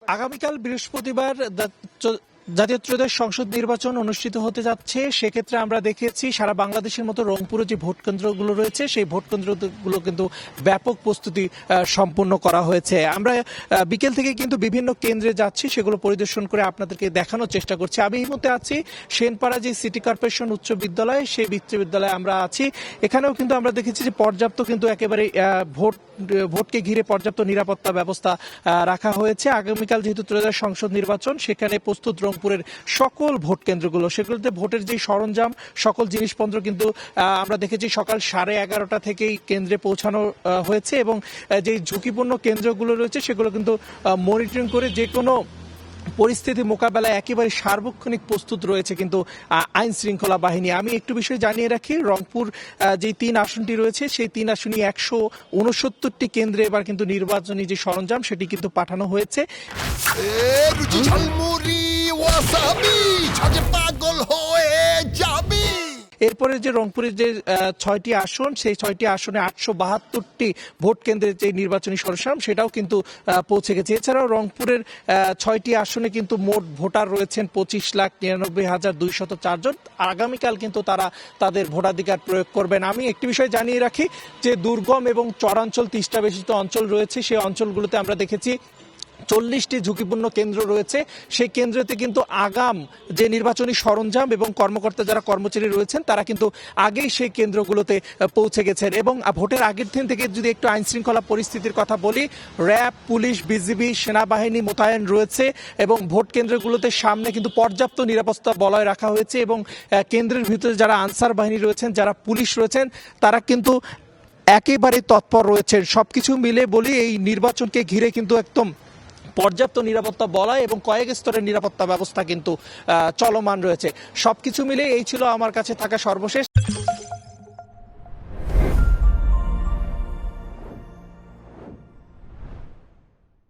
আগামীকাল বৃহস্পতিবার জাতীয় ত্রয়োদশ সংসদ নির্বাচন অনুষ্ঠিত হতে যাচ্ছে। সেক্ষেত্রে আমরা দেখেছি সারা বাংলাদেশের মতো রংপুরে যে ভোট কেন্দ্রগুলো রয়েছে সেই ভোট কেন্দ্রগুলো কিন্তু ব্যাপক প্রস্তুতি সম্পন্ন করা হয়েছে। আমরা বিকেল থেকে কিন্তু বিভিন্ন কেন্দ্রে যাচ্ছি, সেগুলো পরিদর্শন করে আপনাদেরকে দেখানোর চেষ্টা করছি। আমি এই মুহূর্তে আছি সেনপাড়া যে সিটি কর্পোরেশন উচ্চ বিদ্যালয়, সেই বিশ্ববিদ্যালয়ে আমরা আছি। এখানেও কিন্তু আমরা দেখেছি যে পর্যাপ্ত কিন্তু একেবারে ভোটকে ঘিরে পর্যাপ্ত নিরাপত্তা ব্যবস্থা রাখা হয়েছে। আগামীকাল যেহেতু ত্রয়োদশ সংসদ নির্বাচন, সেখানে প্রস্তুত রংপুরের সকল ভোট কেন্দ্রগুলো। সেগুলোতে ভোটের যে সরঞ্জাম, সকল জিনিসপত্র কিন্তু আমরা দেখেছি সকাল 11:30 থেকেই কেন্দ্রে পৌঁছানো হয়েছে এবং যে ঝুঁকিপূর্ণ কেন্দ্রগুলো রয়েছে সেগুলো কিন্তু মনিটরিং করে যে কোনো পরিস্থিতি মোকাবেলায় একেবারে সার্বক্ষণিক প্রস্তুত রয়েছে কিন্তু আইন শৃঙ্খলা বাহিনী। আমি একটু বিষয় জানিয়ে রাখি, রংপুর যে 3 আসনটি রয়েছে সেই 3 আসনই 169টি কেন্দ্রে এবার কিন্তু নির্বাচনী যে সরঞ্জাম সেটি কিন্তু পাঠানো হয়েছে। এরপরে যে রংপুরের যে 6টি আসন, সেই 6টি আসনে 872টি ভোট কেন্দ্রের যে নির্বাচনী সরঞ্জাম সেটাও কিন্তু পৌঁছে গেছে। এছাড়াও রংপুরের 6টি আসনে কিন্তু মোট ভোটার রয়েছেন 25,99,204 জন। আগামীকাল কিন্তু তারা তাদের ভোটাধিকার প্রয়োগ করবেন। আমি একটি বিষয় জানিয়ে রাখি যে দুর্গম এবং চরাঞ্চল 30টা বেশি অঞ্চল রয়েছে, সেই অঞ্চলগুলোতে আমরা দেখেছি 40টি ঝুঁকিপূর্ণ কেন্দ্র রয়েছে। সেই কেন্দ্রতে কিন্তু আগাম যে নির্বাচনী সরঞ্জাম এবং কর্মকর্তা যারা কর্মচারী রয়েছেন তারা কিন্তু আগেই সেই কেন্দ্রগুলোতে পৌঁছে গেছেন। এবং ভোটের আগের দিন থেকে যদি একটু আইন শৃঙ্খলা পরিস্থিতির কথা বলি, র্যাব, পুলিশ, বিজিবি, সেনাবাহিনী মোতায়েন রয়েছে এবং ভোট কেন্দ্রগুলোতে সামনে কিন্তু পর্যাপ্ত নিরাপত্তা বলয় রাখা হয়েছে এবং কেন্দ্রের ভিতরে যারা আনসার বাহিনী রয়েছেন, যারা পুলিশ রয়েছেন, তারা কিন্তু একেবারে তৎপর রয়েছেন। সবকিছু মিলে বলি এই নির্বাচনকে ঘিরে কিন্তু একদম পর্যাপ্ত নিরাপত্তা বলয় এবং কয়েক স্তরের নিরাপত্তা ব্যবস্থা কিন্তু চলমান রয়েছে। সবকিছু মিলে এই ছিল আমার কাছে থাকা সর্বশেষ।